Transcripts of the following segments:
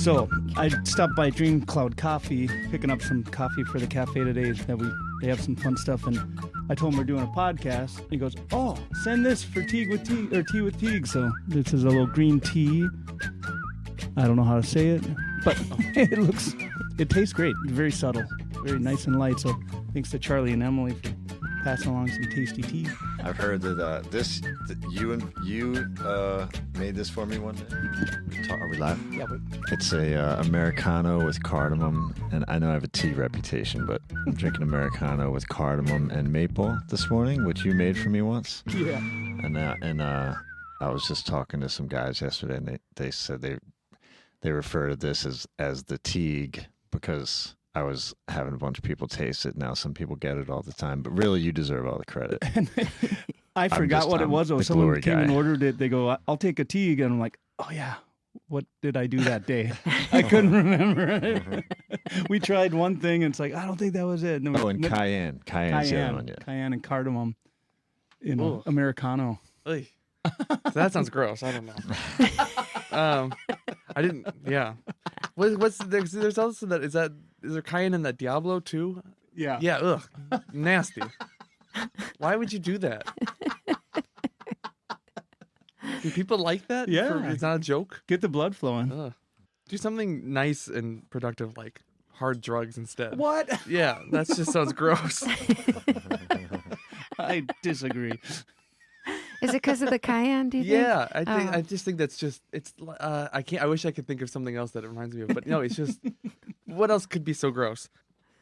So I stopped by Dream Cloud Coffee, picking up some coffee for the cafe today. They have some fun stuff, and I told him we're doing a podcast. And he goes, "Oh, send this for Tea with Teague." So this is a little green tea. I don't know how to say it, but it tastes great. Very subtle, very nice and light. So thanks to Charlie and Emily for passing along some tasty tea. I've heard that you made this for me one day. Are we live? Yeah, but It's a Americano with cardamom, and I know I have a tea reputation, but I'm drinking Americano with cardamom and maple this morning, which you made for me once. yeah. And I was just talking to some guys yesterday, and they said they refer to this as the Teague because I was having a bunch of people taste it. Now some people get it all the time, but really you deserve all the credit. I forgot what it was. Though. Someone came and ordered it. They go, "I'll take a Teague," and I'm like, "Oh yeah, what did I do that day?" I couldn't remember. We tried one thing, and it's like, I don't think that was it. And cayenne. Cayenne's the other one, yeah. Cayenne and cardamom in Americano. So that sounds gross. I don't know. I didn't. Yeah. There's also that. Is there cayenne in that Diablo too? Yeah. Yeah. Ugh. Nasty. Why would you do that? Do people like that? Yeah. It's not a joke. Get the blood flowing. Ugh. Do something nice and productive like hard drugs instead. What? Yeah. That just sounds gross. I disagree. Is it because of the cayenne, do you think? Yeah, I just think it's I wish I could think of something else that it reminds me of, but no, it's just what else could be so gross?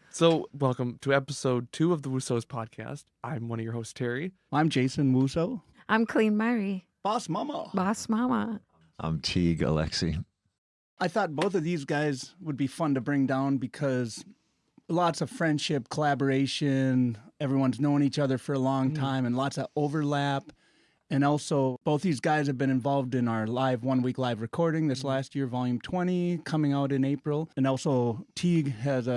So, welcome to episode 2 of the Wussow's podcast. I'm one of your hosts, Terry. I'm Jason Wussow. I'm Colleen Myhre. Boss Mama. Boss Mama. I'm Teague Alexy. I thought both of these guys would be fun to bring down because lots of friendship, collaboration, everyone's known each other for a long time, and lots of overlap. And also, both these guys have been involved in our 1 week live recording this last year, Volume 20, coming out in April. And also, Teague has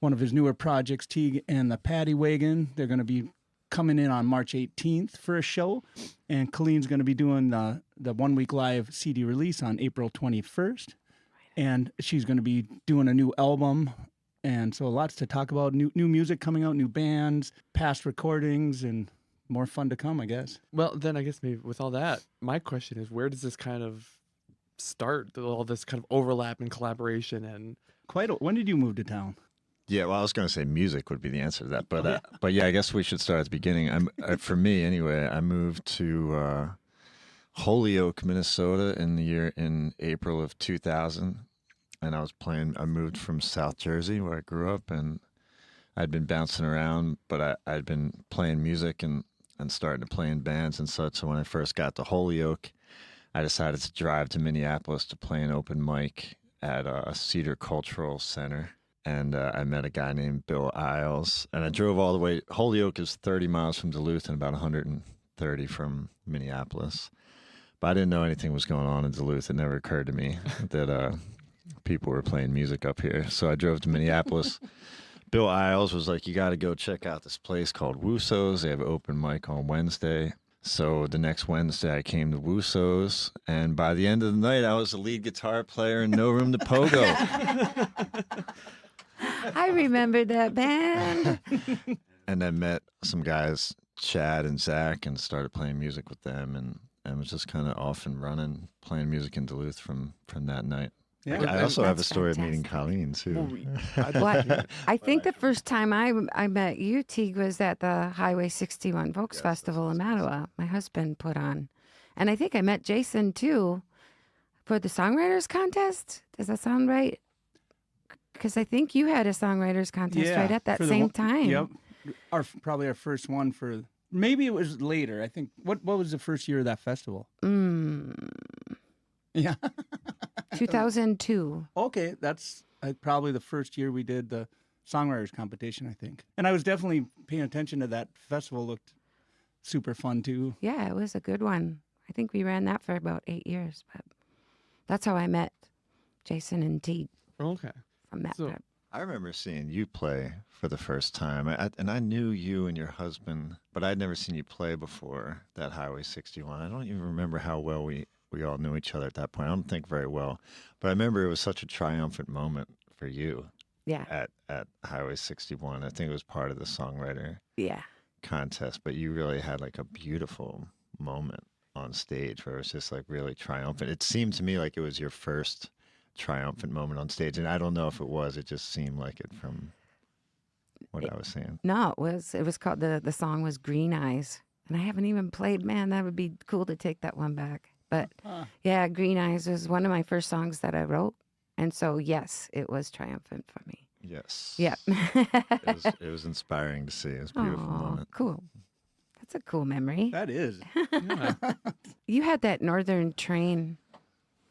one of his newer projects, Teague and the Paddywagon. They're going to be coming in on March 18th for a show. And Colleen's going to be doing the 1 week live CD release on April 21st. And she's going to be doing a new album. And so lots to talk about, new music coming out, new bands, past recordings, and more fun to come, I guess. Well, then I guess maybe with all that, my question is, where does this kind of start? All this kind of overlap and collaboration and When did you move to town? Yeah, well, I was going to say music would be the answer to that, but yeah, I guess we should start at the beginning. For me, anyway, I moved to Holyoke, Minnesota in April of 2000, and I moved from South Jersey where I grew up, and I'd been bouncing around, but I'd been playing music and starting to play in bands and such. So when I first got to Holyoke, I decided to drive to Minneapolis to play an open mic at a Cedar Cultural Center. And I met a guy named Bill Isles. And I drove all the way. Holyoke is 30 miles from Duluth and about 130 from Minneapolis. But I didn't know anything was going on in Duluth. It never occurred to me that people were playing music up here. So I drove to Minneapolis. Bill Isles was like, "You got to go check out this place called Wussow's. They have an open mic on Wednesday." So the next Wednesday, I came to Wussow's, and by the end of the night, I was the lead guitar player in No Room to Pogo. I remember that band. And I met some guys, Chad and Zach, and started playing music with them, and was just kind of off and running, playing music in Duluth from that night. Yeah. I also have a That's story fantastic. of meeting Colleen, too. Well, I think the first time I met you, Teague, was at the Highway 61 Folks Festival in Mattawa. My husband put on. And I think I met Jason, too, for the Songwriters Contest. Does that sound right? Because I think you had a Songwriters Contest right at that same time. Yep. Probably our first one for, maybe it was later. I think, what was the first year of that festival? Yeah. 2002. Okay, that's probably the first year we did the songwriters competition, I think. And I was definitely paying attention to that festival. Looked super fun too. Yeah, it was a good one. I think we ran that for about 8 years, but that's how I met Jason and Teague okay. from that trip. I remember seeing you play for the first time, and I knew you and your husband, but I'd never seen you play before that Highway 61. I don't even remember how well we we all knew each other at that point. I don't think very well, but I remember it was such a triumphant moment for you Yeah. at Highway 61. I think it was part of the songwriter Yeah. contest, but you really had like a beautiful moment on stage where it was just like really triumphant. It seemed to me like it was your first triumphant moment on stage, and I don't know if it was. It just seemed like it from what I was saying. No, it was called the song was Green Eyes. And I haven't even played, man, that would be cool to take that one back. But yeah, Green Eyes was one of my first songs that I wrote. And so yes, it was triumphant for me. Yes. Yep. It was inspiring to see. It was a beautiful Aw, moment. cool. That's a cool memory. That is. Yeah. You had that Northern Train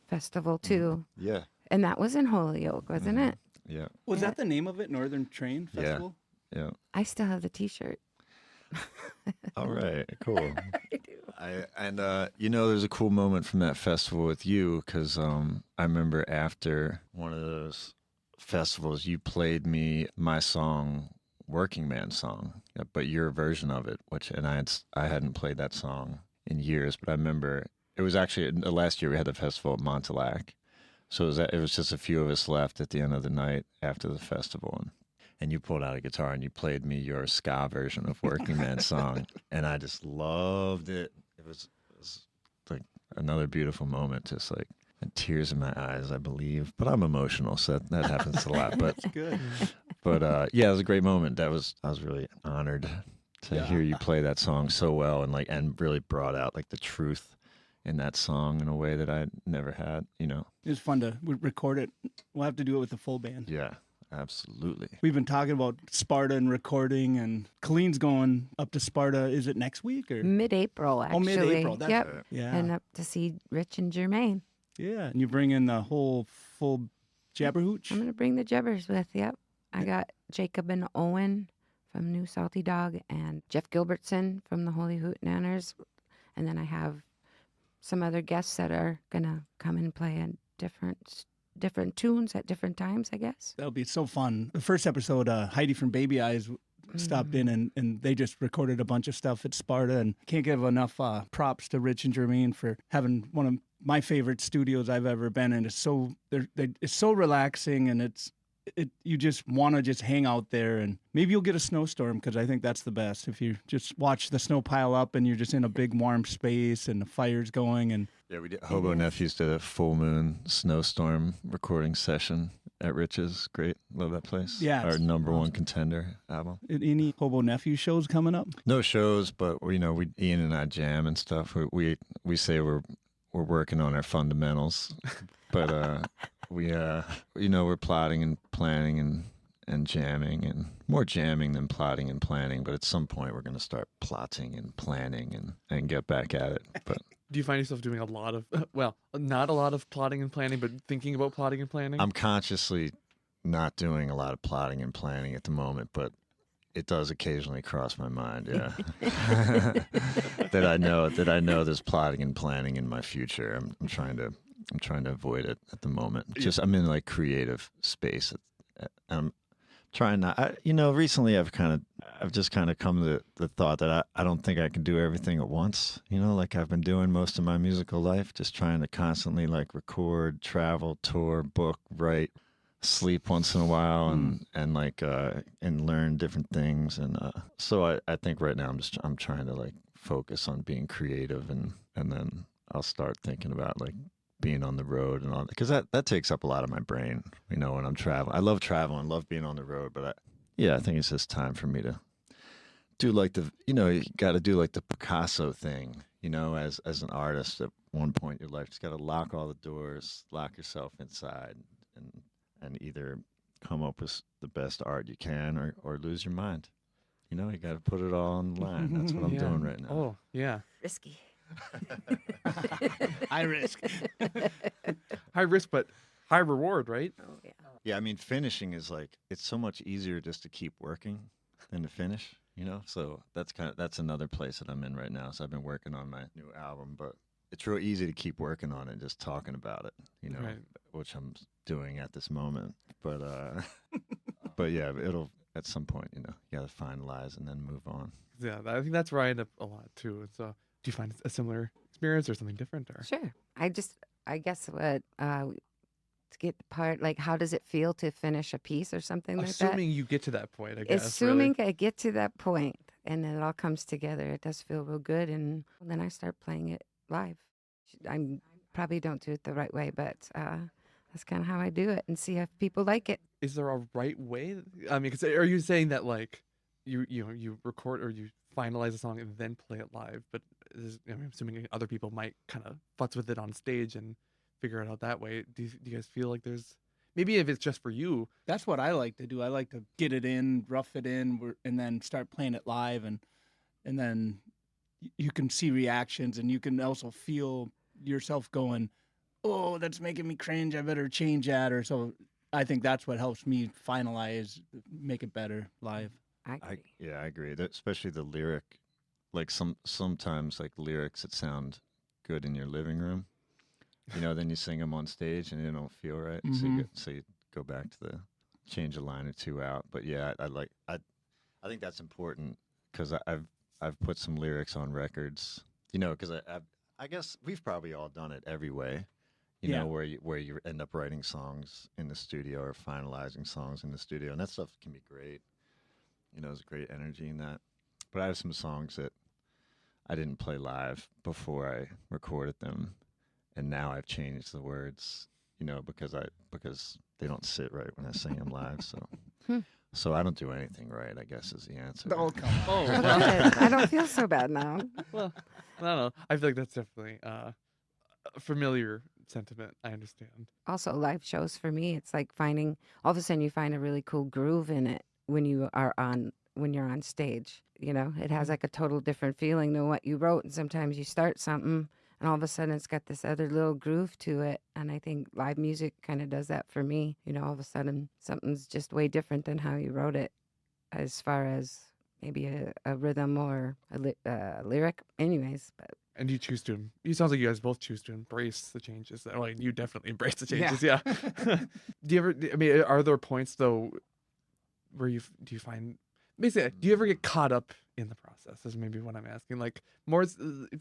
Festival too. Yeah. And that was in Holyoke, wasn't it? Yeah. Was that the name of it, Northern Train Festival? Yeah. I still have the T-shirt. All right. Cool. I do. There's a cool moment from that festival with you because I remember after one of those festivals, you played me my song, Working Man Song, but your version of it, I hadn't played that song in years, but I remember it was actually the last year we had the festival at Montauk. So it was just a few of us left at the end of the night after the festival. And you pulled out a guitar and you played me your ska version of Working Man Song. And I just loved it. It was like another beautiful moment, just like and tears in my eyes, I believe. But I'm emotional, so that happens a lot. But Good. yeah, it was a great moment. I was really honored to hear you play that song so well and really brought out like the truth in that song in a way that I never had, It was fun to record it. We'll have to do it with the full band. Yeah, absolutely. We've been talking about Sparta and recording, and Colleen's going up to Sparta. Is it next week or Mid-April, actually. mid-April? That's yep. right. Yeah. And up to see Rich and Jermaine. Yeah, and you bring in the whole full Jebberhooch. I'm going to bring the Jebbers with, yep. I got Jacob and Owen from New Salty Dog and Jeff Gilbertson from the Holy Hoot Nanners. And then I have some other guests that are going to come and play in different tunes at different times, I guess. That'll be so fun. The first episode, Heidi from Baby Eyes stopped in and they just recorded a bunch of stuff at Sparta, and can't give enough props to Rich and Jermaine for having one of my favorite studios I've ever been in. It's so it's so relaxing, and you just want to just hang out there, and maybe you'll get a snowstorm because I think that's the best. If you just watch the snow pile up and you're just in a big warm space and the fire's going. And yeah, we did. Hobo Nephews did a full moon snowstorm recording session at Rich's. Great, love that place. Yeah, our it's number one awesome. contender album. Any Hobo Nephews shows coming up? No shows, but Ian and I jam and stuff. We say we're working on our fundamentals, but we're plotting and planning and jamming, and more jamming than plotting and planning. But at some point, we're going to start plotting and planning and get back at it. But Do you find yourself doing a lot of, not a lot of plotting and planning, but thinking about plotting and planning? I'm consciously not doing a lot of plotting and planning at the moment, but it does occasionally cross my mind, yeah. that I know there's plotting and planning in my future. I'm trying to avoid it at the moment. I'm in like creative space. I'm trying not. Recently I've just kind of come to the thought that I don't think I can do everything at once. Like I've been doing most of my musical life, just trying to constantly like record, travel, tour, book, write, sleep once in a while, and learn different things. And so I think right now I'm trying to like focus on being creative, and then I'll start thinking about like being on the road and all that, because that takes up a lot of my brain, when I'm traveling. I love traveling, love being on the road, but I think it's just time for me to do like you got to do like the Picasso thing, as an artist at one point in your life, you just got to lock all the doors, lock yourself inside, and either come up with the best art you can or lose your mind. You got to put it all on the line. That's what I'm doing right now. Oh, yeah. Risky. High risk. High risk, but high reward, right? Oh, yeah. Yeah, I mean, finishing is like, it's so much easier just to keep working than to finish, So that's another place that I'm in right now. So I've been working on my new album, but it's real easy to keep working on it, just talking about it, Right. which I'm doing at this moment. But but yeah, it'll at some point, you got to finalize and then move on. Yeah, I think that's where I end up a lot too. And so, do you find a similar experience or something different? Or Sure. I guess what to get the part, like, how does it feel to finish a piece or something like that? Assuming you get to that point, I guess. Assuming I get to that point and it all comes together, it does feel real good. And then I start playing it live. I probably don't do it the right way, but that's kind of how I do it and see if people like it. Is there a right way? I mean, 'cause are you saying that like you record or you finalize a song and then play it live? But I'm assuming other people might kind of futz with it on stage and figure it out that way. Do you guys feel like there's maybe if it's just for you? That's what I like to do. I like to get it in, rough it in, and then start playing it live, and then you can see reactions, and you can also feel yourself going, "Oh, that's making me cringe. I better change that." Or so. I think that's what helps me finalize, make it better live. I agree. I agree. Especially the lyric, like sometimes like lyrics that sound good in your living room, then you sing them on stage and they don't feel right. So you go back to the change a line or two out. But yeah, I think that's important because I've put some lyrics on records, because I guess we've probably all done it every way. Where you end up writing songs in the studio or finalizing songs in the studio, and that stuff can be great. There's a great energy in that. But I have some songs that I didn't play live before I recorded them, and now I've changed the words, because they don't sit right when I sing them live. So I don't do anything right, I guess, is the answer. Oh, come on. I don't feel so bad now. Well, I don't know. I feel like that's definitely a familiar sentiment. I understand. Also, live shows for me, it's like finding all of a sudden you find a really cool groove in it when you're on stage. It has like a total different feeling than what you wrote. And sometimes you start something and all of a sudden it's got this other little groove to it. And I think live music kind of does that for me. All of a sudden something's just way different than how you wrote it, as far as maybe a rhythm or a lyric. Anyways, but. And you sounds like you guys both choose to embrace the changes. Well, you definitely embrace the changes, yeah. Do you ever, are there points though where do you find, basically, do you ever get caught up in the process is maybe what I'm asking, like more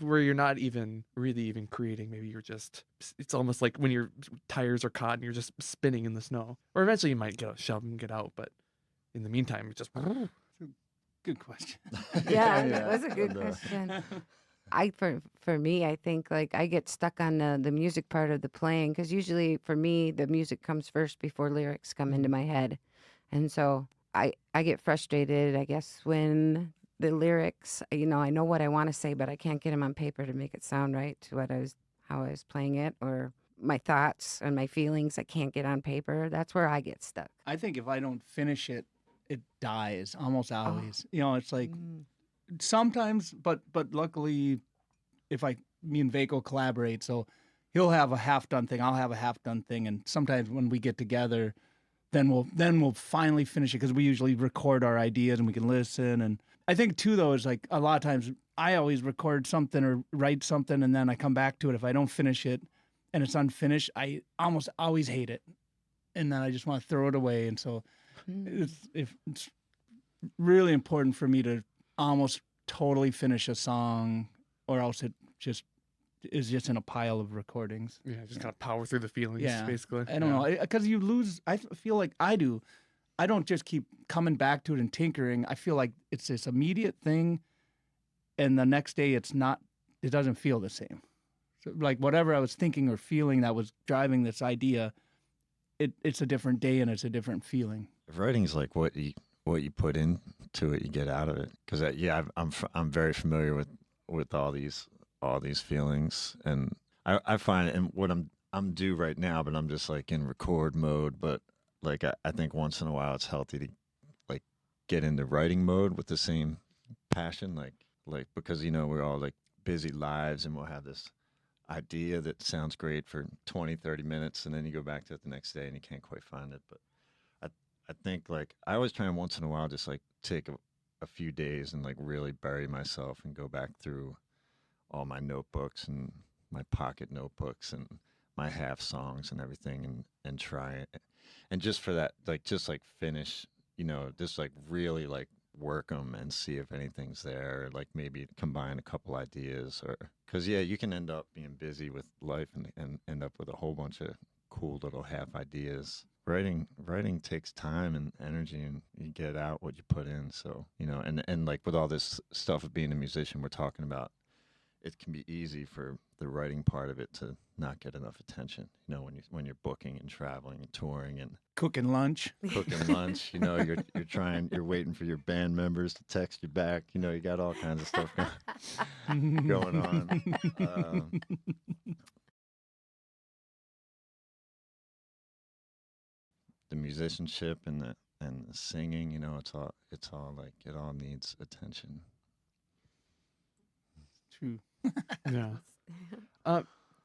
where you're not even really creating, maybe you're just, it's almost like when your tires are caught and you're just spinning in the snow, or eventually you might get a shove and get out, but in the meantime, you're just. Good question. Yeah, that was a good question. For me, I think like I get stuck on the music part of the playing, because usually for me the music comes first before lyrics come into my head, and so I get frustrated, I guess, when the lyrics, I know what I want to say, but I can't get them on paper to make it sound right to how I was playing it, or my thoughts and my feelings I can't get on paper. That's where I get stuck. I think if I don't finish it, it dies almost always. It's like. Sometimes, but luckily, me and Vaco collaborate, so he'll have a half-done thing, I'll have a half-done thing, and sometimes when we get together, then we'll finally finish it, because we usually record our ideas and we can listen. And I think too, though, is like a lot of times I always record something or write something, and then I come back to it. If I don't finish it and it's unfinished, I almost always hate it, and then I just want to throw it away. And so it's really important for me to almost totally finish a song, or else it just is just in a pile of recordings. Yeah, just kind of power through the feelings, basically. I don't know, because you lose. I feel like I do. I don't just keep coming back to it and tinkering. I feel like it's this immediate thing, and the next day it's not. It doesn't feel the same. So like whatever I was thinking or feeling that was driving this idea, it's a different day and it's a different feeling. Writing's like what you put into it, you get out of it. Because I'm very familiar with all these feelings, and I find, and what I'm due right now, but I'm just like in record mode. But like I think once in a while it's healthy to like get into writing mode with the same passion, like because we're all like busy lives, and we'll have this idea that sounds great for 20-30 minutes, and then you go back to it the next day and you can't quite find it. But I think like I always try and once in a while just like take a few days and like really bury myself and go back through all my notebooks and my pocket notebooks and my half songs and everything, and try it. And just for that, like just like finish, just like really like work them and see if anything's there, or like maybe combine a couple ideas, or because you can end up being busy with life and end up with a whole bunch of cool little half ideas. Writing takes time and energy, and you get out what you put in. So, and like with all this stuff of being a musician we're talking about, it can be easy for the writing part of it to not get enough attention. When you're booking and traveling and touring and Cooking lunch. you're waiting for your band members to text you back. You got all kinds of stuff going on. The musicianship and the singing, it's all like it all needs attention. True. Yeah.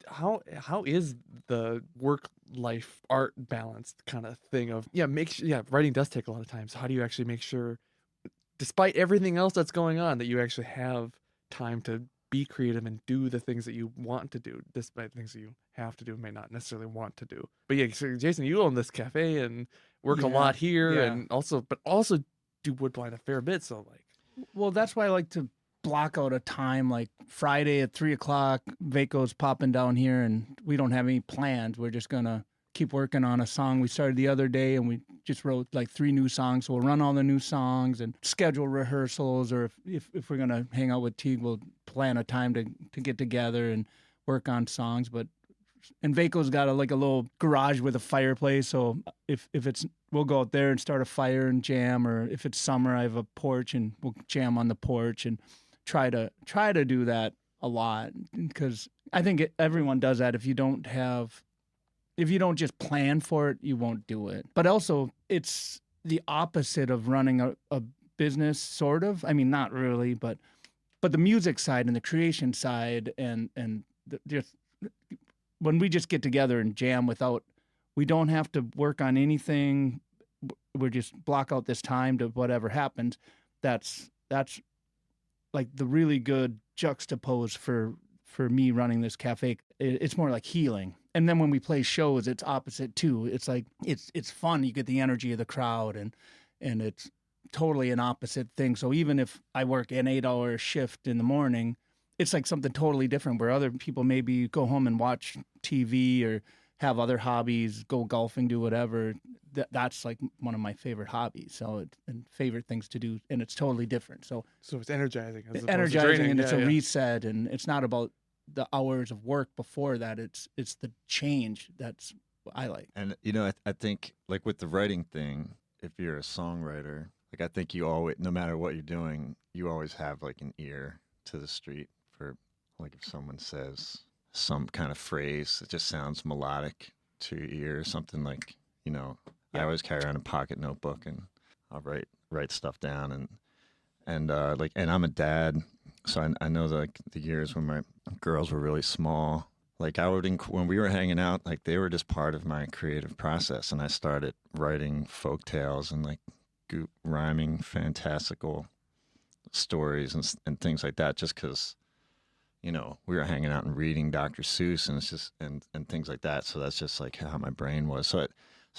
How is the work life art balance kind of thing of writing does take a lot of time. So how do you actually make sure, despite everything else that's going on, that you actually have time to be creative and do the things that you want to do, despite things that you have to do and may not necessarily want to do? But yeah, so Jason, you own this cafe and work a lot here, and also do woodbine a fair bit. So well, that's why I like to block out a time, like Friday at 3:00. Vaco's popping down here, and we don't have any plans. We're just gonna keep working on a song we started the other day, and we just wrote like 3 new songs. So we'll run all the new songs and schedule rehearsals, or if we're gonna hang out with Teague, we'll plan a time to get together and work on songs. And Vaco's got a little garage with a fireplace, so if it's, we'll go out there and start a fire and jam, or if it's summer, I have a porch and we'll jam on the porch and try to do that a lot, because I think everyone does that. If you don't just plan for it, you won't do it. But also, it's the opposite of running a business, sort of. I mean, not really, but the music side and the creation side, and just when we just get together and jam we don't have to work on anything. We just block out this time to whatever happens. That's like the really good juxtapose for me running this cafe. It's more like healing. And then when we play shows, it's opposite too. It's like it's fun. You get the energy of the crowd, and it's totally an opposite thing. So even if I work an 8-hour shift in the morning, it's like something totally different, where other people maybe go home and watch TV or have other hobbies, go golfing, do whatever. That's like one of my favorite hobbies. And favorite things to do, and it's totally different. So it's energizing. It's energizing, and it's a reset, and it's not about the hours of work before that. It's the change that's what I like. And I think like with the writing thing, if you're a songwriter, like I think you always, no matter what you're doing, you always have like an ear to the street for, like, if someone says some kind of phrase that just sounds melodic to your ear, or something like, I always carry around a pocket notebook, and I'll write stuff down, and I'm a dad, so I know the years when my girls were really small, like when we were hanging out, like they were just part of my creative process, and I started writing folk tales and like rhyming fantastical stories and things like that, just because we were hanging out and reading Dr. Seuss, and it's just and things like that. So that's just like how my brain was. So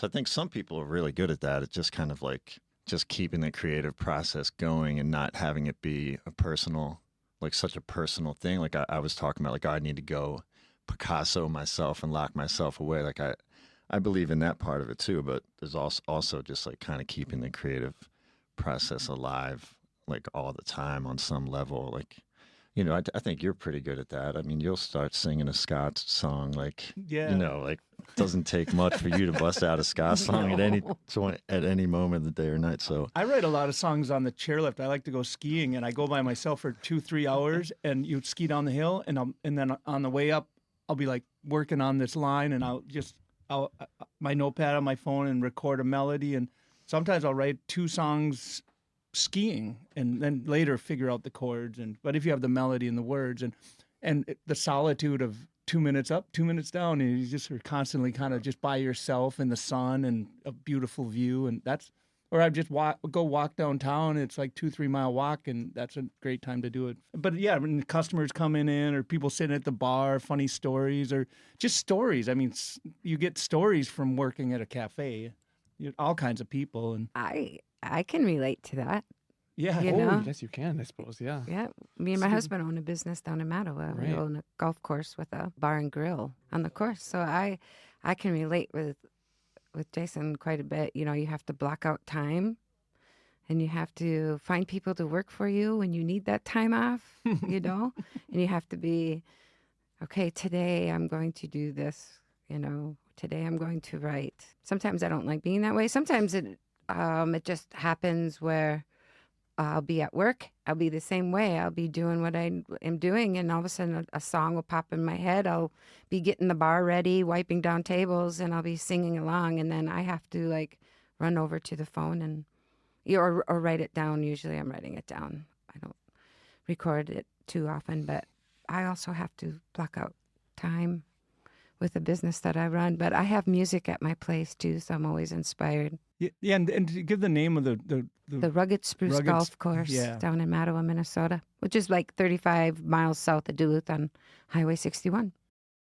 I think some people are really good at that. It's just kind of like just keeping the creative process going and not having it be a personal, like such a personal thing. Like I was talking about, like, I need to go Picasso myself and lock myself away. Like I believe in that part of it too, but there's also just like kind of keeping the creative process alive, like all the time on some level. Like, I think you're pretty good at that. I mean, you'll start singing a Scott song, like, like it doesn't take much for you to bust out a Scott song at any moment of the day or night. So I write a lot of songs on the chairlift. I like to go skiing, and I go by myself for 2-3 hours, and you ski down the hill, and then on the way up, I'll be like working on this line, and I'll my notepad on my phone and record a melody, and sometimes I'll write 2 songs skiing, and then later figure out the chords. But if you have the melody and the words, and the solitude of 2 minutes up, 2 minutes down, and you just are constantly kind of just by yourself in the sun and a beautiful view, and that's. Or I just go walk downtown. It's like 2-3 mile walk, and that's a great time to do it. But yeah, when customers coming in, or people sitting at the bar, funny stories, or just stories. I mean, you get stories from working at a cafe. All kinds of people, and I can relate to that. Yeah. You Oh, know? yes, you can, I suppose. Yeah. Yeah, me and my husband own a business down in Mattawa. We Right. own a golf course with a bar and grill on the course. So I can relate with Jason quite a bit. You know, you have to block out time, and you have to find people to work for you when you need that time off. You know, and you have to be okay. Today I'm going to do this. You know, today I'm going to write. Sometimes I don't like being that way. Sometimes it just happens where I'll be at work. I'll be the same way. I'll be doing what I am doing, and all of a sudden a song will pop in my head. I'll be getting the bar ready, wiping down tables, and I'll be singing along. And then I have to like run over to the phone and or write it down. Usually I'm writing it down. I don't record it too often, but I also have to block out time with the business that I run. But I have music at my place too, so I'm always inspired. Yeah, and to give the name of the Rugged Spruce Rugged Golf Course yeah. down in Mattawa, Minnesota, which is like 35 miles south of Duluth on Highway 61.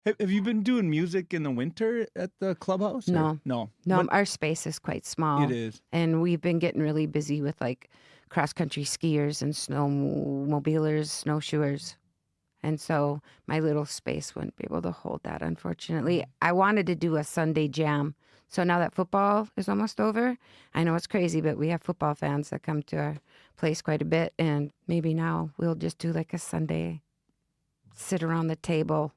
Have you been doing music in the winter at the clubhouse? No. No. No, But our space is quite small. it is. And we've been getting really busy with like cross-country skiers and snowmobilers, snowshoers. And so my little space wouldn't be able to hold that, unfortunately. I wanted to do a Sunday jam. So now that football is almost over, I know it's crazy, but we have football fans that come to our place quite a bit. And maybe now we'll just do like a Sunday, sit around the table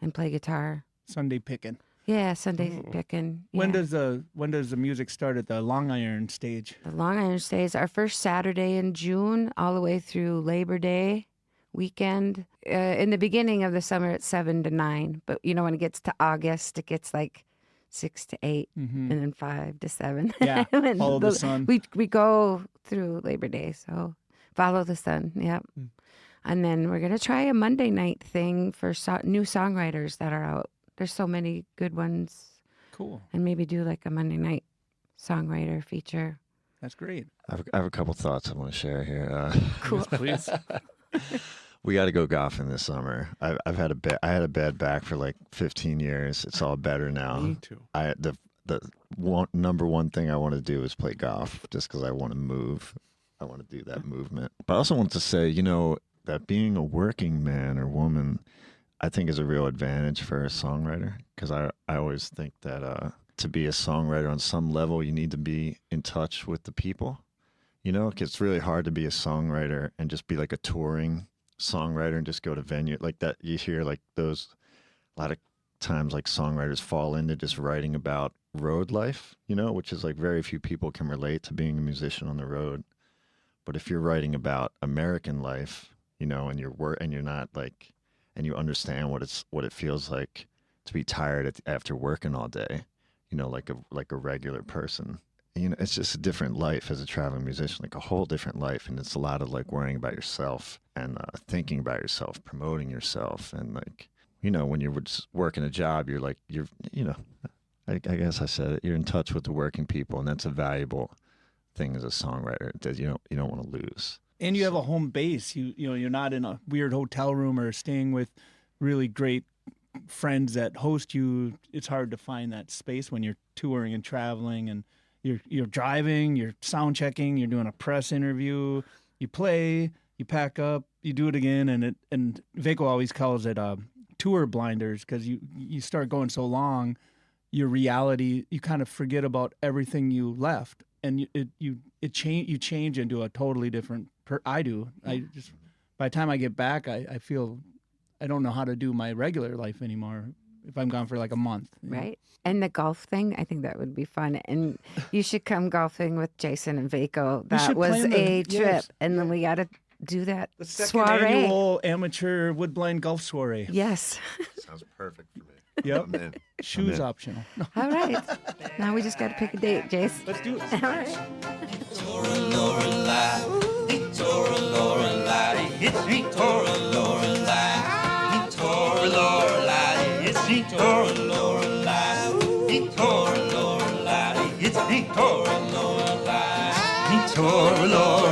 and play guitar. Sunday picking. Yeah, Sunday picking. Yeah. When does the music start at the Long Iron stage? The Long Island stays our first Saturday in June, all the way through Labor Day weekend. In the beginning of the summer, it's 7 to 9. But you know, when it gets to August, it gets like 6 to 8, and then 5 to 7. Yeah, And follow the sun. We go through Labor Day, so follow the sun. Yep. And then we're gonna try a Monday night thing for new songwriters that are out. There's so many good ones, Cool. and maybe do like a Monday night songwriter feature. That's great. I have a couple thoughts I want to share here. Cool. Please. We got to go golfing this summer. I had a bad back for like 15 years. It's all better now. Me too. Number one thing I want to do is play golf, just because I want to move. I want to do that movement. But I also want to say, you know, that being a working man or woman, I think is a real advantage for a songwriter, because I always think that to be a songwriter on some level, you need to be in touch with the people. You know, it's really hard to be a songwriter and just be like a touring songwriter and just go to venue like that. You hear like those, a lot of times like songwriters fall into just writing about road life, you know, which is like very few people can relate to being a musician on the road. But if you're writing about American life, you know, and you're not like, and you understand what it feels like to be tired after working all day, you know, like a regular person. You know, it's just a different life as a traveling musician, like a whole different life. And it's a lot of like worrying about yourself and thinking about yourself, promoting yourself. And like, you know, when you're just working a job, you're you know, I guess I said it, you're in touch with the working people. And that's a valuable thing as a songwriter that you don't want to lose. And you have a home base. You know, you're not in a weird hotel room or staying with really great friends that host you. It's hard to find that space when you're touring and traveling, and you're driving, you're sound checking, you're doing a press interview, you play, you pack up, you do it again, and Vaco always calls it tour blinders, because you start going so long, your reality, you kind of forget about everything you left, and you change into a totally different. I do. I just by the time I get back, I feel I don't know how to do my regular life anymore if I'm gone for like a month. You know? Right. And the golf thing, I think that would be fun. And you should come golfing with Jason and Vaco. That was a trip. yes. And then we got to do that The second soiree. annual amateur woodblind golf soiree. Yes. Sounds perfect for me. Yep. I'm in. Shoes in. optional. All right. Now we just got to pick a date, Jace. Let's do it. All right.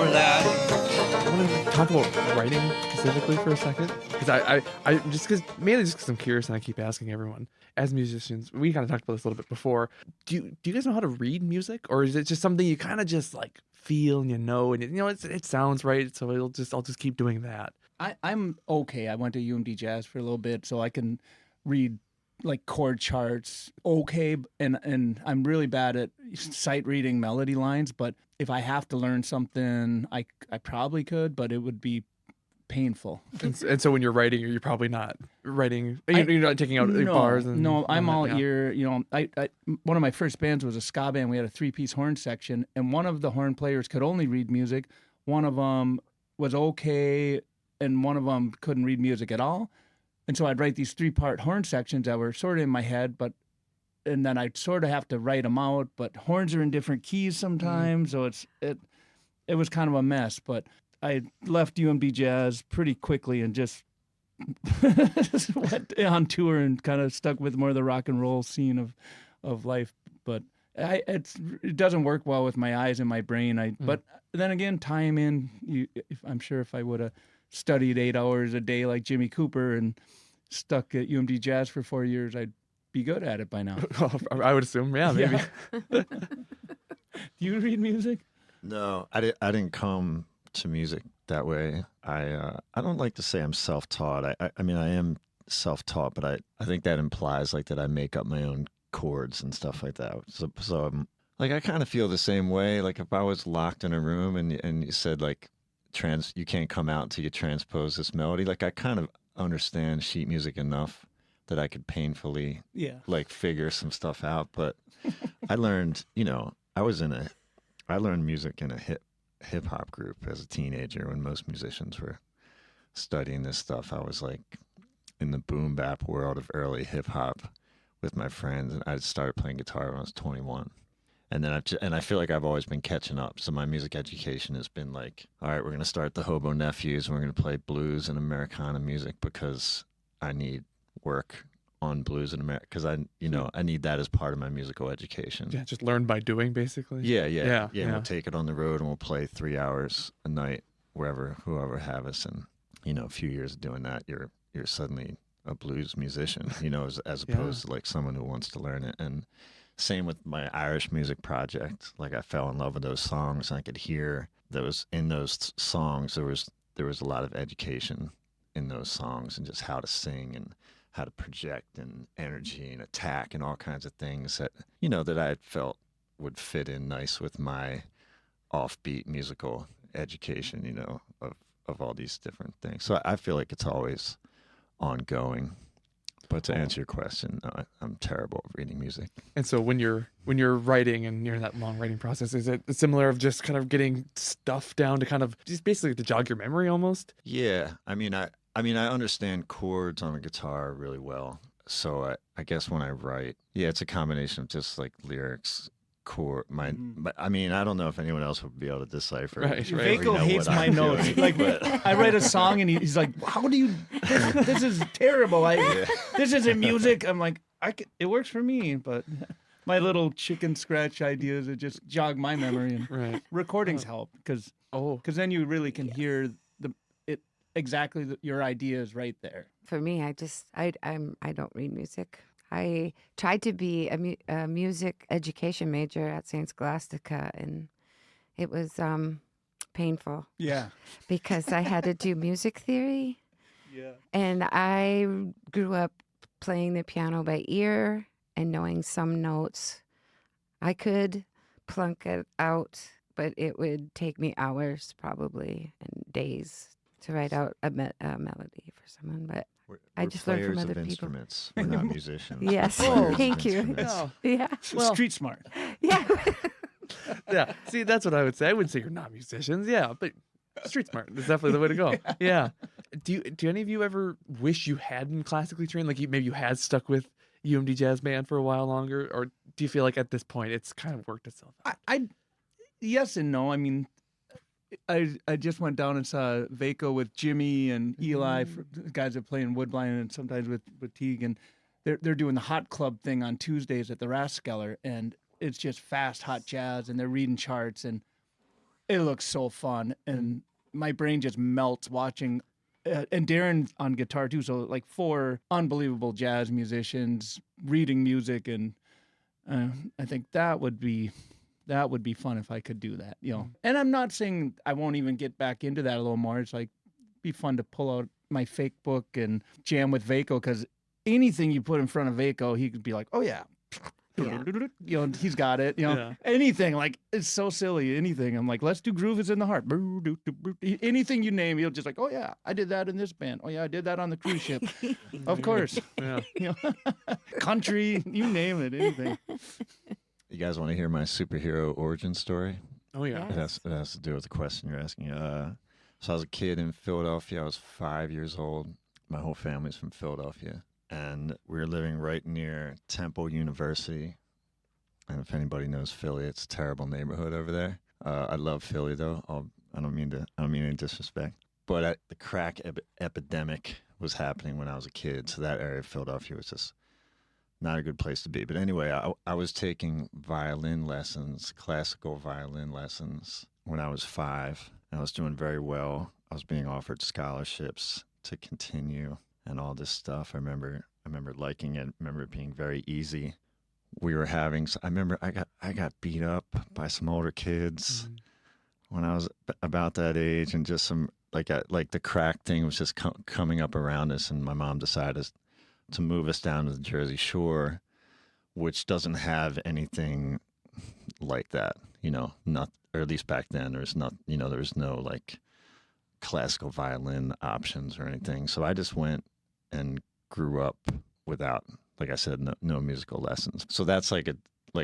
I want to talk about writing specifically for a second, because mainly just because I'm curious and I keep asking everyone. As musicians, we kind of talked about this a little bit before. Do you guys know how to read music, or is it just something you kind of just like feel and and it sounds right. So I'll just keep doing that. I'm okay. I went to UMD Jazz for a little bit, so I can read like chord charts okay, and I'm really bad at sight reading melody lines, but if I have to learn something, I probably could, but it would be painful. And so when you're writing, you're probably not writing. You're not taking out bars. No, I'm all yeah. ear. I one of my first bands was a ska band. We had a 3-piece horn section, and one of the horn players could only read music. One of them was okay, and one of them couldn't read music at all. And so I'd write these 3-part horn sections that were sort of in my head, and then I'd sort of have to write them out. But horns are in different keys sometimes, so it was kind of a mess. But I left UMD Jazz pretty quickly and just went on tour and kind of stuck with more of the rock and roll scene of life. But it doesn't work well with my eyes and my brain. But then again, time in. I'm sure if I would have studied 8 hours a day like Jimmy Cooper and stuck at UMD Jazz for 4 years, I'd be good at it by now. I would assume, yeah, maybe. Yeah. Do you read music? No, I didn't come to music that way. I don't like to say I'm self-taught. I mean, I am self-taught, but I think that implies like that I make up my own chords and stuff like that. So I'm, like, I kind of feel the same way. Like if I was locked in a room and you said like, you can't come out until you transpose this melody. Like I kind of understand sheet music enough that I could painfully like figure some stuff out. But I learned, I learned music in a hip hop group as a teenager when most musicians were studying this stuff. I was like in the boom bap world of early hip hop with my friends, and I started playing guitar when I was 21. And then I feel like I've always been catching up. So my music education has been like, all right, we're going to start the Hobo Nephews, and we're going to play blues and Americana music because I need work on blues and America, because I need that as part of my musical education. Yeah, just learn by doing, basically. Yeah. We'll take it on the road and we'll play 3 hours a night whoever have us. And a few years of doing that, you're suddenly a blues musician, as opposed to like someone who wants to learn it. And same with my Irish music project. Like I fell in love with those songs, and I could hear in those songs there was a lot of education in those songs, and just how to sing and how to project and energy and attack and all kinds of things that that I felt would fit in nice with my offbeat musical education, of all these different things. So I feel like it's always ongoing. But to answer your question, no, I'm terrible at reading music. And so when you're writing and you're in that long writing process, is it similar of just kind of getting stuff down to kind of just basically to jog your memory almost? Yeah, I mean I understand chords on a guitar really well. So I guess when I write, it's a combination of just like lyrics, chord. I mean, I don't know if anyone else would be able to decipher. Right. Vaco hates my notes. Like, I write a song and he's like, "How do you? This is terrible. This isn't music." I'm like, it works for me, but my little chicken scratch ideas that just jog my memory, and recordings help because then you really can hear exactly your ideas right there. For me, I don't read music. I tried to be a music education major at St. Scholastica, and it was painful. Yeah. Because I had to do music theory. Yeah. And I grew up playing the piano by ear and knowing some notes. I could plunk it out, but it would take me hours probably and days to write out a melody for someone. But I just learned from other people. Instruments. We're not musicians. Yes. Players of Thank you. instruments. Yeah. Well, street smart. Yeah. Yeah. See, that's what I would say. I wouldn't say you're not musicians. Yeah, but street smart is definitely the way to go. Yeah. Do any of you ever wish you had been classically trained? Like maybe you had stuck with UMD Jazz Band for a while longer, or do you feel like at this point it's kind of worked itself out? Yes and no. I mean, I just went down and saw Vaco with Jimmy and Eli, guys that play in Woodbine, and sometimes with Teague, and they're doing the hot club thing on Tuesdays at the Rathskeller, and it's just fast hot jazz, and they're reading charts, and it looks so fun, and my brain just melts watching. And Darren on guitar too, so like 4 unbelievable jazz musicians reading music, and I think that would be that would be fun if I could do that, And I'm not saying I won't even get back into that a little more. It's like, be fun to pull out my fake book and jam with Vaco, because anything you put in front of Vaco, he could be like, oh yeah. He's got it. Anything, like, it's so silly. Anything. I'm like, let's do Groove Is in the Heart. Anything you name, he'll just like, oh yeah, I did that in this band. Oh yeah, I did that on the cruise ship. Of course. Yeah. Country, you name it. Anything. You guys want to hear my superhero origin story? Oh yeah. Yes. It has to do with the question you're asking. So I was a kid in Philadelphia. I was 5 years old. My whole family's from Philadelphia. And we were living right near Temple University. And if anybody knows Philly, it's a terrible neighborhood over there. I love Philly, though. I don't mean any disrespect. But the crack epidemic was happening when I was a kid. So that area of Philadelphia was just not a good place to be. But anyway, I was taking violin lessons, classical violin lessons, when I was 5. I was doing very well. I was being offered scholarships to continue and all this stuff. I remember liking it. I remember it being very easy. We were having. I remember I got beat up by some older kids when I was about that age, and just some like the crack thing was just coming up around us, and my mom decided to move us down to the Jersey Shore, which doesn't have anything like that. Not, or at least back then there's not. There was no like classical violin options or anything. So I just went and grew up without, like I said, no musical lessons. So that's like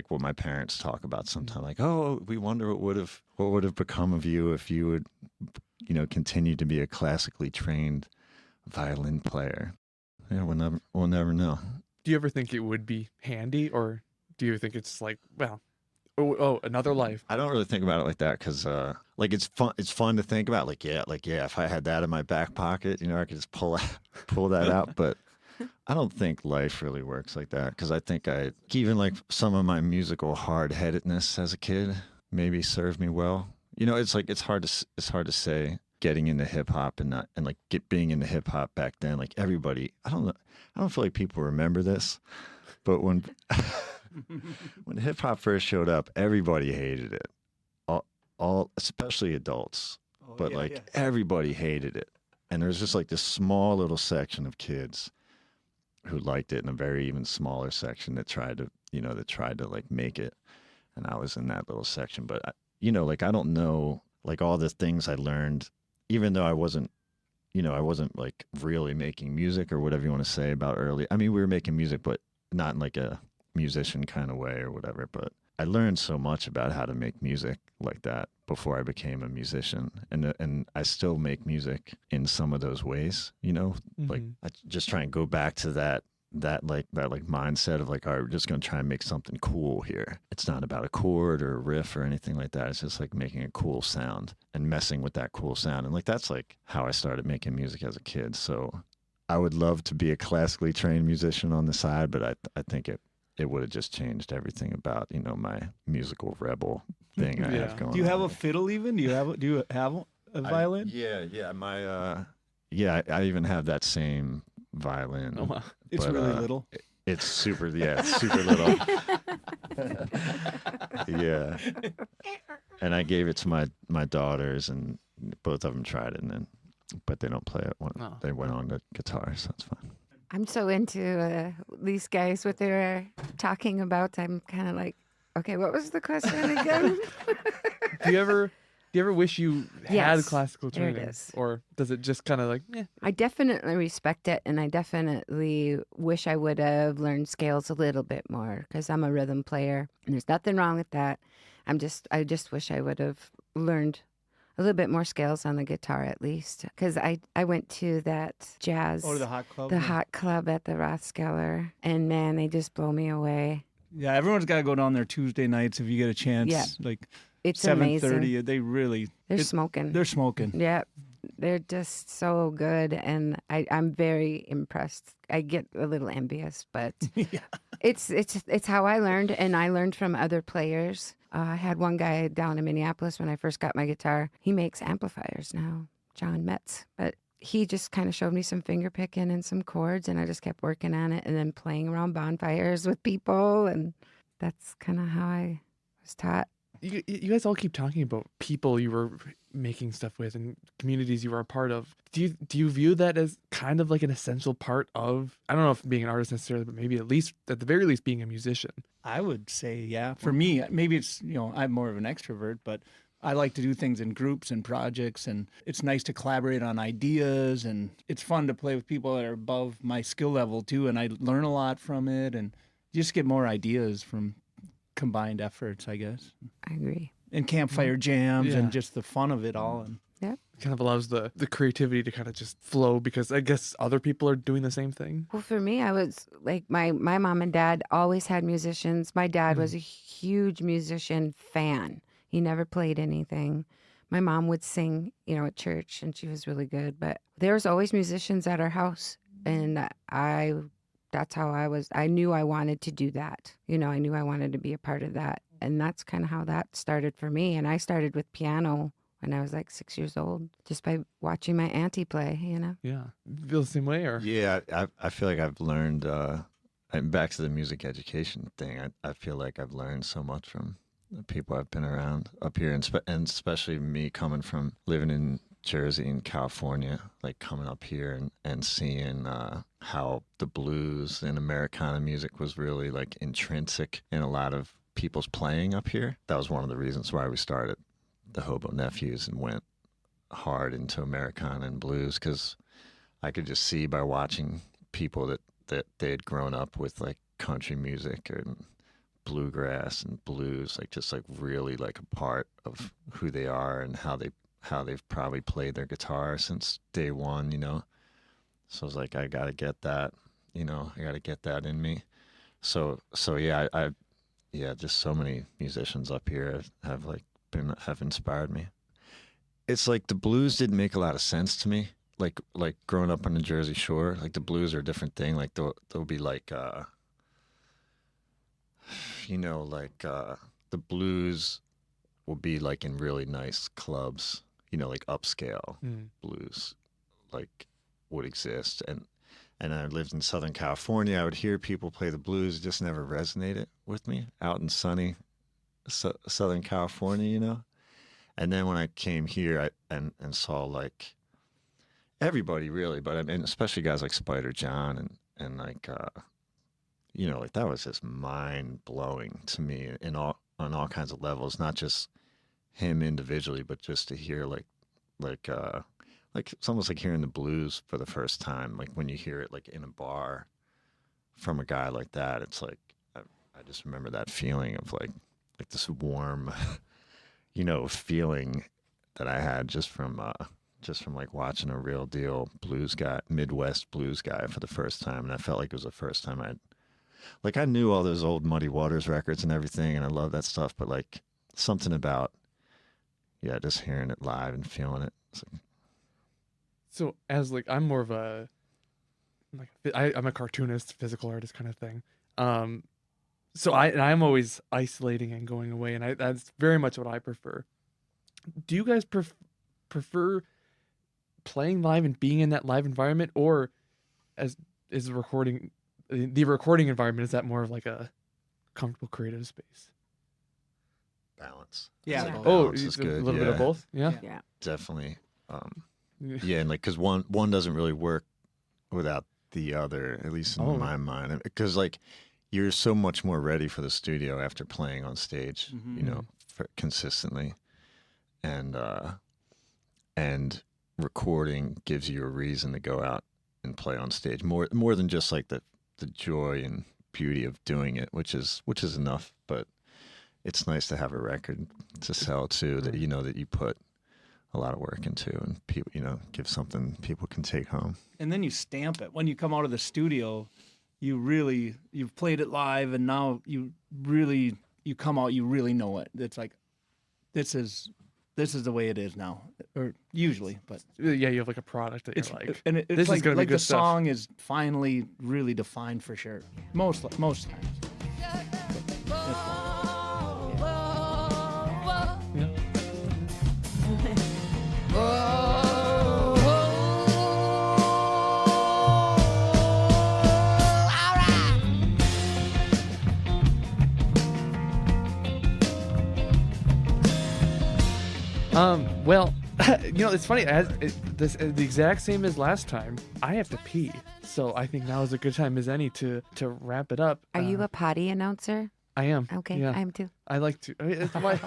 what my parents talk about sometimes, like, oh, we wonder what would have become of you if you would, continue to be a classically trained violin player. Yeah, we'll never know. Do you ever think it would be handy, or do you think it's like, well, oh, another life? I don't really think about it like that, because it's fun. It's fun to think about. Like yeah, if I had that in my back pocket, I could just pull that out. But I don't think life really works like that, because I think even like some of my musical hard-headedness as a kid maybe served me well. It's hard to say getting into hip hop and being into hip hop back then. Like everybody, I don't feel like people remember this, but when hip hop first showed up, everybody hated it. All especially adults, everybody hated it. And there was just like this small little section of kids who liked it, and a very even smaller section that tried to like make it. And I was in that little section. But I don't know, like, all the things I learned, even though I wasn't like really making music or whatever you want to say about early. I mean, we were making music, but not in like a musician kind of way or whatever. But I learned so much about how to make music like that before I became a musician, and I still make music in some of those ways. Like I just try and go back to that mindset of like, all right, we're just going to try and make something cool here. It's not about a chord or a riff or anything like that. It's just like making a cool sound and messing with that cool sound. And like, that's like how I started making music as a kid. So I would love to be a classically trained musician on the side, but I think it would have just changed everything about, my musical rebel thing I have going on. Do you have a fiddle even? Do you have a violin? I even have that same violin. Oh, wow. It's really little. It's super little. Yeah. And I gave it to my daughters, and both of them tried it, but they don't play it. They went on to guitar, so that's fine. I'm so into these guys, what they're talking about. I'm kind of like, okay, what was the question again? Do you ever wish you had Yes, classical there it training? is. Or does it just kind of like, I definitely respect it, and I definitely wish I would have learned scales a little bit more, because I'm a rhythm player, and there's nothing wrong with that. I just wish I would have learned a little bit more scales on the guitar, at least, because I went to that jazz, The Hot Club? the hot club at the Rothskeller, and man, they just blow me away. Yeah, everyone's got to go down there Tuesday nights if you get a chance. Yeah. Like It's 7:30. amazing. They're smoking. They're smoking. Yeah, they're just so good, and I'm very impressed. I get a little envious, but Yeah. it's how I learned, and I learned from other players. I had one guy down in Minneapolis when I first got my guitar. He makes amplifiers now, John Metz, but he just kind of showed me some finger picking and some chords, and I just kept working on it and then playing around bonfires with people, and that's kind of how I was taught. you guys all keep talking about people you were making stuff with and communities you were a part of. Do you view that as kind of like an essential part of, I don't know if being an artist necessarily, but maybe at the very least being a musician? I would say, yeah. For me, maybe it's, I'm more of an extrovert, but I like to do things in groups and projects, and it's nice to collaborate on ideas, and it's fun to play with people that are above my skill level too, and I learn a lot from it, and just get more ideas from combined efforts, I guess. I agree. And campfire jams Yeah. and just the fun of it all. And It kind of allows the creativity to kind of just flow because I guess other people are doing the same thing. Well, for me, I was like, my mom and dad always had musicians. My dad was a huge musician fan. He never played anything. My mom would sing, at church, and she was really good. But there was always musicians at our house, and that's how I knew I wanted to do that. I knew I wanted to be a part of that. And that's kind of how that started for me. And I started with piano when I was like 6 years old, just by watching my auntie play, Yeah. Feel the same way, or? Yeah, I feel like I've learned, and back to the music education thing, I feel like I've learned so much from the people I've been around up here, and especially me coming from living in Jersey and California, like coming up here and seeing how the blues and Americana music was really like intrinsic in a lot of people's playing up here. That was one of the reasons why we started the Hobo Nephews and went hard into Americana and blues, because I could just see by watching people that they had grown up with like country music and bluegrass and blues, like just like really like a part of who they are and how they've probably played their guitar since day one, So I was like, I gotta get that, I gotta get that in me. So yeah, just so many musicians up here have inspired me. It's like the blues didn't make a lot of sense to me. Like growing up on the Jersey Shore, like the blues are a different thing. Like there'll be like the blues will be like in really nice clubs, like upscale blues, like would exist. And I lived in Southern California. I would hear people play the blues. It just never resonated with me out in sunny Southern California, And then when I came here and saw like everybody really, but I mean, especially guys like Spider John and like, like that was just mind blowing to me on all kinds of levels, not just him individually, but just to hear like it's almost like hearing the blues for the first time. Like when you hear it like in a bar from a guy like that, it's like, I just remember that feeling of like this warm, feeling that I had just from like watching a real deal blues guy, Midwest blues guy for the first time. And I felt like it was the first time I knew all those old Muddy Waters records and everything, and I love that stuff, but like something about, just hearing it live and feeling it. So as like, I'm more of I'm a cartoonist, physical artist kind of thing. So I'm always isolating and going away, and that's very much what I prefer. Do you guys prefer playing live and being in that live environment, or as is the recording environment? Is that more of like a comfortable creative space? Balance. Yeah. Balance Oh, is a good. little bit of both. Yeah. Yeah. Definitely. Yeah, and like because one doesn't really work without the other, at least in my mind, because like you're so much more ready for the studio after playing on stage, consistently, and recording gives you a reason to go out and play on stage more than just like the joy and beauty of doing it, which is enough, but it's nice to have a record to sell too that that you put a lot of work into, and people, give something people can take home. And then you stamp it. When you come out of the studio, you've played it live, and now you come out, you really know it. It's like, this is the way it is now, or usually, but Yeah, you have like a product that you're like, and it's this like, is gonna be like good the stuff. song is finally really defined for sure. Most times. Well, it's funny. The exact same as last time. I have to pee, so I think now is a good time as any to wrap it up. Are you a potty announcer? I am. Okay, Yeah. I am too. I like to. I mean, it's why,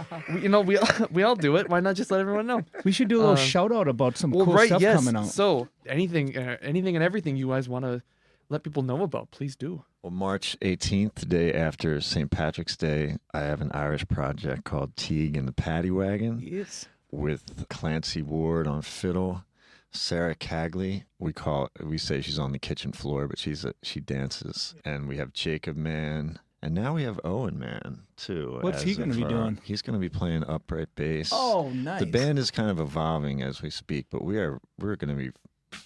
we all do it. Why not just let everyone know? We should do a little shout out about some cool right, stuff yes. coming out. So anything and everything you guys want to let people know about, please do. Well, March 18th, the day after St. Patrick's Day, I have an Irish project called Teague and the Paddywagon. Yes. With Clancy Ward on fiddle, Sarah Cagley. We say she's on the kitchen floor, but she dances. And we have Jacob Mann. And now we have Owen Mann, too. What's he going to be doing? He's going to be playing upright bass. Oh, nice. The band is kind of evolving as we speak, but we're going to be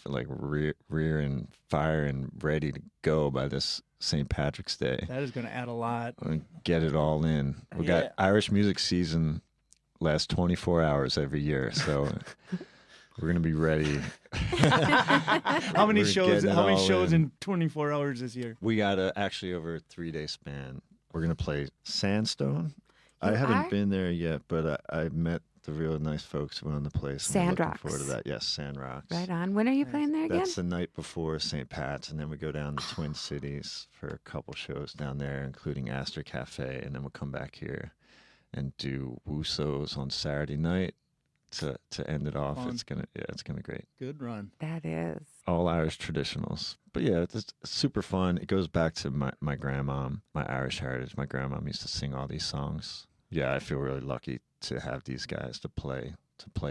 like rear and fire and ready to go by this St. Patrick's Day. That is going to add a lot. Get it all in. We got Irish music season lasts 24 hours every year, so we're going to be ready. How many shows in 24 hours this year? We got actually over a 3-day span. We're going to play Sandstone. I haven't been there yet, but I met the real nice folks who own the place. Sand Looking Rocks. forward to that. Yes, Sand Rocks. Right on. When are you playing there again? That's the night before St. Pat's, and then we go down to Twin Cities for a couple shows down there, including Astor Cafe, and then we'll come back here and do Wussow's on Saturday night to end it off. Fun. It's gonna be great. Good run. That is. All Irish traditionals. But yeah, it's super fun. It goes back to my grandma, my Irish heritage. My grandma used to sing all these songs. Yeah, I feel really lucky to have these guys to play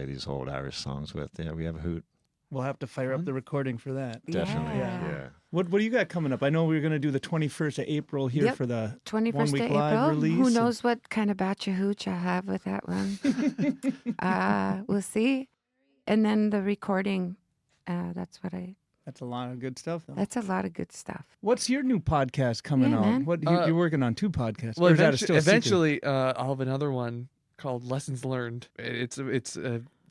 these old Irish songs with. Yeah, we have a hoot. We'll have to fire up the recording for that. Definitely. Yeah. Yeah. What do you got coming up? I know we're going to do the 21st of April here Yep. for the 21st 1 of week April. live release. Who knows what kind of batch of hooch I'll have with that one. We'll see. And then the recording, that's That's a lot of good stuff, though. that's a lot of good stuff. What's your new podcast coming Yeah, out? man. What you're working on 2 podcasts? Well, Or is that still a secret? eventually, I'll have another one called Lessons Learned. It's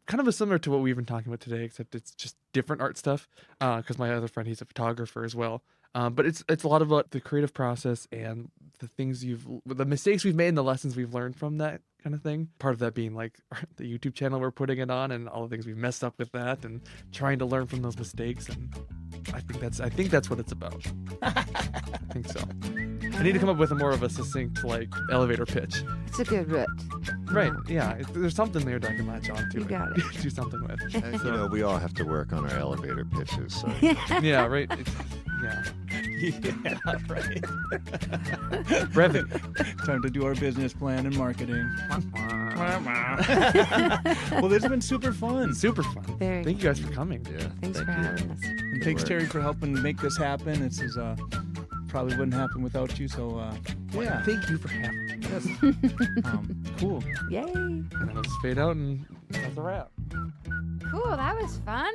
kind of similar to what we've been talking about today, except it's just different art stuff. Because my other friend, he's a photographer as well. But it's a lot about the creative process and the mistakes we've made and the lessons we've learned from that kind of thing. Part of that being like the YouTube channel we're putting it on and all the things we've messed up with that and trying to learn from those mistakes. And I think that's what it's about. I think so. I need to come up with more of a succinct elevator pitch. It's a good route. Right. Yeah. There's something there that I can latch on to. You got and do something with. And, we all have to work on our elevator pitches. So. Yeah. Right. Yeah. Yeah, right. Revenue. Time to do our business plan and marketing. Well, this has been super fun. Super fun. Very Thank you guys for coming. Yeah. Thanks for thank you. having us. And thanks, Terry, for helping make this happen. This is probably wouldn't happen without you. So yeah, Thank you for having me. Yes. cool. Yay. And then I'll just fade out and that's a wrap. Cool. That was fun.